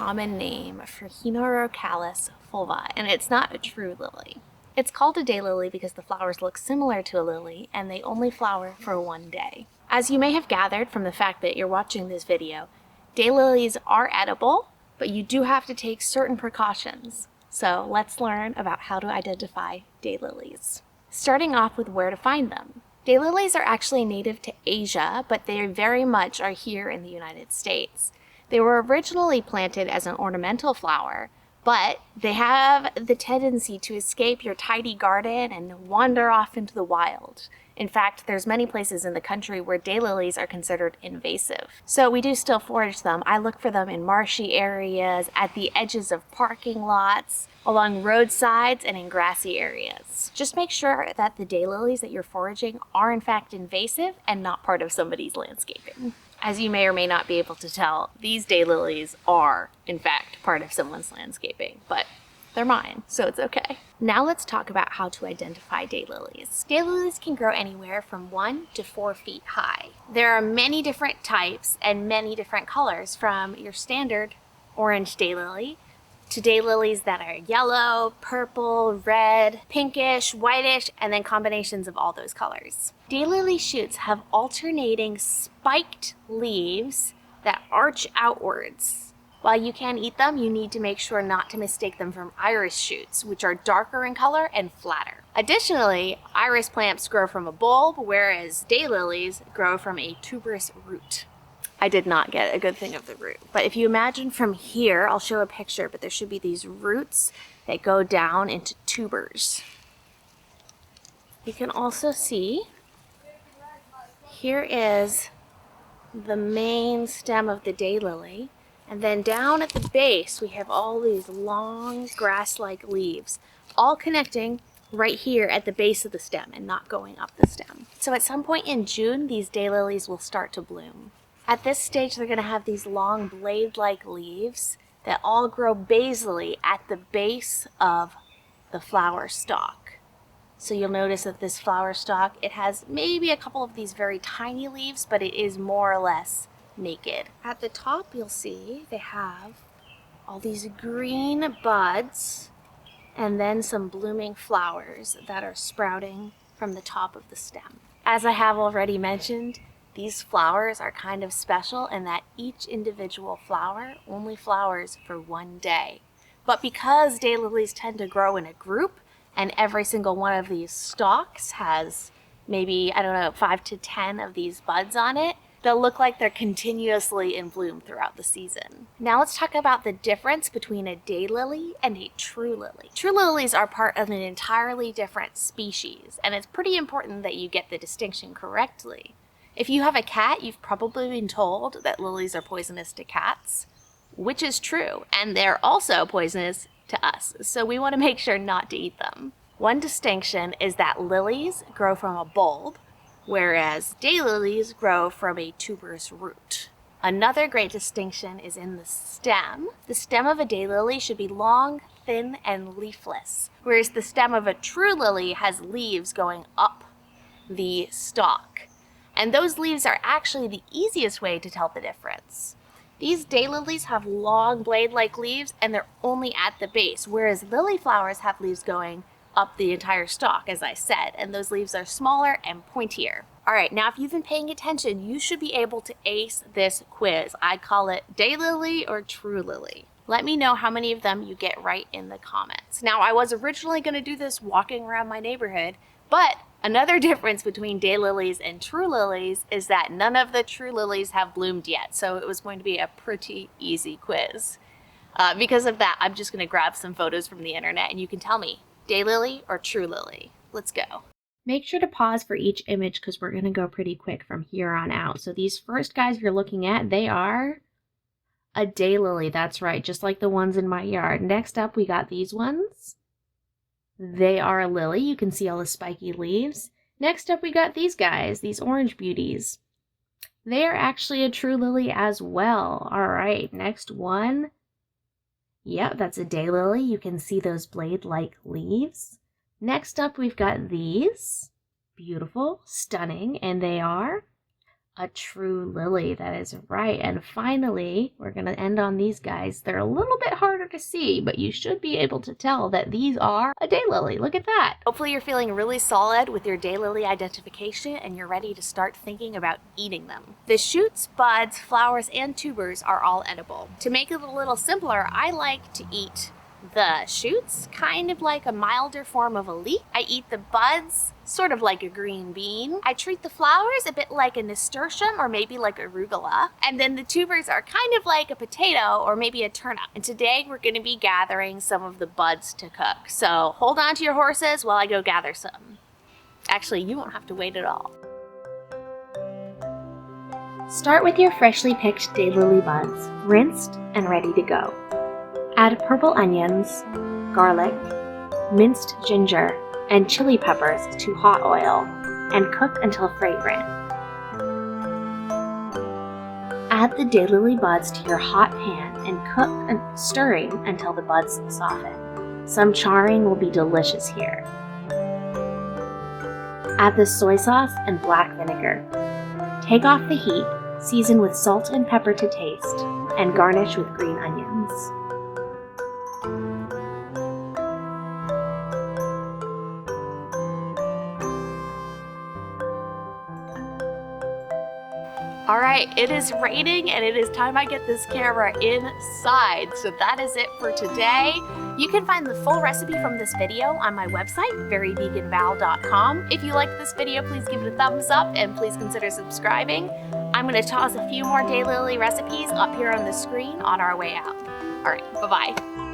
common name for Hinorocalis fulva, and it's not a true lily. It's called a daylily because the flowers look similar to a lily and they only flower for one day. As you may have gathered from the fact that you're watching this video, daylilies are edible, but you do have to take certain precautions. So let's learn about how to identify daylilies. Starting off with where to find them. Daylilies are actually native to Asia, but they very much are here in the United States. They were originally planted as an ornamental flower, but they have the tendency to escape your tidy garden and wander off into the wild. In fact, there's many places in the country where daylilies are considered invasive. So we do still forage them. I look for them in marshy areas, at the edges of parking lots, along roadsides, and in grassy areas. Just make sure that the daylilies that you're foraging are in fact invasive and not part of somebody's landscaping. As you may or may not be able to tell, these daylilies are, in fact, part of someone's landscaping, but they're mine, so it's okay. Now let's talk about how to identify daylilies. Daylilies can grow anywhere from 1 to 4 feet high. There are many different types and many different colors, from your standard orange daylily to daylilies that are yellow, purple, red, pinkish, whitish, and then combinations of all those colors. Daylily shoots have alternating spiked leaves that arch outwards. While you can eat them, you need to make sure not to mistake them from iris shoots, which are darker in color and flatter. Additionally, iris plants grow from a bulb, whereas daylilies grow from a tuberous root. I did not get a good thing of the root, but if you imagine from here, I'll show a picture, but there should be these roots that go down into tubers. You can also see, here is the main stem of the daylily, and then down at the base we have all these long grass-like leaves, all connecting right here at the base of the stem and not going up the stem. So at some point in June, these daylilies will start to bloom. At this stage, they're going to have these long blade-like leaves that all grow basally at the base of the flower stalk. So you'll notice that this flower stalk, it has maybe a couple of these very tiny leaves, but it is more or less naked. At the top, you'll see they have all these green buds and then some blooming flowers that are sprouting from the top of the stem. As I have already mentioned, these flowers are kind of special in that each individual flower only flowers for one day. But because daylilies tend to grow in a group, and every single one of these stalks has maybe, 5 to 10 of these buds on it, they'll look like they're continuously in bloom throughout the season. Now let's talk about the difference between a daylily and a true lily. True lilies are part of an entirely different species, and it's pretty important that you get the distinction correctly. If you have a cat, you've probably been told that lilies are poisonous to cats, which is true, and they're also poisonous to us, so we want to make sure not to eat them. One distinction is that lilies grow from a bulb, whereas daylilies grow from a tuberous root. Another great distinction is in the stem. The stem of a daylily should be long, thin, and leafless, whereas the stem of a true lily has leaves going up the stalk. And those leaves are actually the easiest way to tell the difference. These daylilies have long blade-like leaves and they're only at the base, whereas lily flowers have leaves going up the entire stalk, as I said, and those leaves are smaller and pointier. All right, now if you've been paying attention, you should be able to ace this quiz. I call it daylily or true lily. Let me know how many of them you get right in the comments. Now, I was originally going to do this walking around my neighborhood, but another difference between daylilies and true lilies is that none of the true lilies have bloomed yet, so it was going to be a pretty easy quiz. Because of that, I'm just going to grab some photos from the internet and you can tell me, daylily or true lily. Let's go. Make sure to pause for each image because we're going to go pretty quick from here on out. So these first guys you're looking at, they are a daylily. That's right, just like the ones in my yard. Next up, we got these ones. They are a lily. You can see all the spiky leaves. Next up, we got these guys, these orange beauties. They are actually a true lily as well. All right, next one. Yep, that's a daylily. You can see those blade-like leaves. Next up, we've got these. Beautiful, stunning, and they are A true lily, that is right. And finally, we're going to end on these guys. They're a little bit harder to see, but you should be able to tell that these are a daylily. Look at that. Hopefully you're feeling really solid with your daylily identification and you're ready to start thinking about eating them. The shoots, buds, flowers, and tubers are all edible. To make it a little simpler, I like to eat the shoots, kind of like a milder form of a leek. I eat the buds, sort of like a green bean. I treat the flowers a bit like a nasturtium or maybe like arugula. And then the tubers are kind of like a potato or maybe a turnip. And today we're going to be gathering some of the buds to cook. So hold on to your horses while I go gather some. Actually, you won't have to wait at all. Start with your freshly picked daylily buds, rinsed and ready to go. Add purple onions, garlic, minced ginger, and chili peppers to hot oil and cook until fragrant. Add the daylily buds to your hot pan and cook stirring until the buds soften. Some charring will be delicious here. Add the soy sauce and black vinegar. Take off the heat, season with salt and pepper to taste, and garnish with green onions. All right, it is raining and it is time I get this camera inside. So that is it for today. You can find the full recipe from this video on my website, veryveganval.com. If you liked this video, please give it a thumbs up and please consider subscribing. I'm going to toss a few more daylily recipes up here on the screen on our way out. All right, bye-bye.